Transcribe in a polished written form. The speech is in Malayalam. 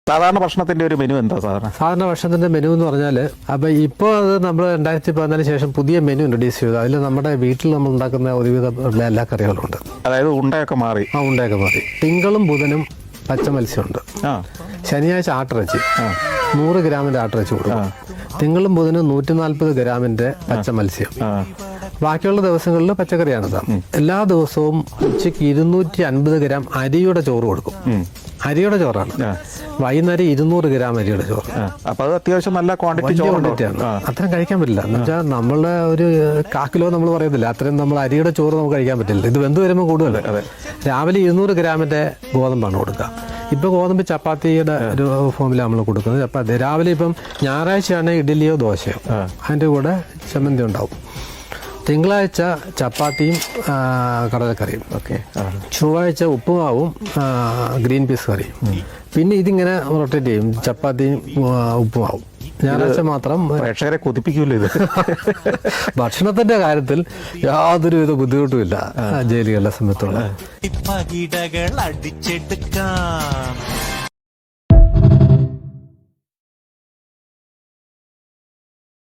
സാധാരണ ഭക്ഷണത്തിന്റെ ഒരു മെനു എന്താ? സാധാരണ ഭക്ഷണത്തിന്റെ മെനു എന്ന് പറഞ്ഞാൽ അപ്പോൾ ഇപ്പോൾ അത് നമ്മൾ 2014 ശേഷം പുതിയ മെനു ഇൻട്രൊഡ്യൂസ് ചെയ്തു. അതിൽ നമ്മുടെ വീട്ടിൽ നമ്മൾ ഉണ്ടാക്കുന്ന ഒരുവിധ എല്ലാ കറികളും ഉണ്ട്. അതായത് ഉണ്ടയൊക്കെ മാറി. ഉണ്ടയൊക്കെ മാറി. തിങ്കളും ബുധനും പച്ച മത്സ്യമുണ്ട്. ശനിയാഴ്ച ആട്ടിറച്ചി 100 ഗ്രാമിന്റെ ആട്ടിറച്ചി കൊടുക്കും. തിങ്കളും ബുധനും 140 ഗ്രാമിന്റെ പച്ച മത്സ്യം. ബാക്കിയുള്ള ദിവസങ്ങളിൽ പച്ചക്കറിയാണിത്. എല്ലാ ദിവസവും ഉച്ചയ്ക്ക് 250 ഗ്രാം അരിയുടെ ചോറ് കൊടുക്കും. അരിയുടെ ചോറാണ്. വൈകുന്നേരം 200 ഗ്രാം അരിയുടെ ചോറ്. അപ്പൊ അത് അത്യാവശ്യം നല്ല ക്വാണ്ടിറ്റിയാണ്. അത്രയും കഴിക്കാൻ പറ്റില്ല. എന്ന് വെച്ചാൽ നമ്മളുടെ ഒരു 1/4 കിലോ നമ്മൾ പറയത്തില്ല, അത്രയും നമ്മൾ അരിയുടെ ചോറ് നമുക്ക് കഴിക്കാൻ പറ്റില്ല. ഇത് വെന്ത് വരുമ്പോൾ കൂടുതൽ. രാവിലെ 200 ഗ്രാമിന്റെ ഗോതമ്പാണ് കൊടുക്കുക. ഇപ്പോൾ ഗോതമ്പ് ചപ്പാത്തിയുടെ ഒരു ഫോമിലാണ് നമ്മൾ കൊടുക്കുന്നത്. ചപ്പാത്തി രാവിലെ ഇപ്പം ഞായറാഴ്ചയാണ് ഇഡ്ഡലിയോ ദോശയോ, അതിൻ്റെ കൂടെ ചമ്മന്തി ഉണ്ടാവും. തിങ്കളാഴ്ച ചപ്പാത്തിയും കടലക്കറിയും. ചൊവ്വാഴ്ച ഉപ്പുമാവും ഗ്രീൻ പീസ് കറിയും. പിന്നെ ഇതിങ്ങനെ റൊട്ടേറ്റ് ചെയ്യും, ചപ്പാത്തിയും ഉപ്പുമാവും. ഞായറാഴ്ച മാത്രം. പ്രേക്ഷകരെ കൊതിപ്പിക്കൂല്ലോ ഇത്. ഭക്ഷണത്തിന്റെ കാര്യത്തിൽ യാതൊരുവിധ ബുദ്ധിമുട്ടുമില്ല ജയിലുകളുടെ സമയത്തുള്ള.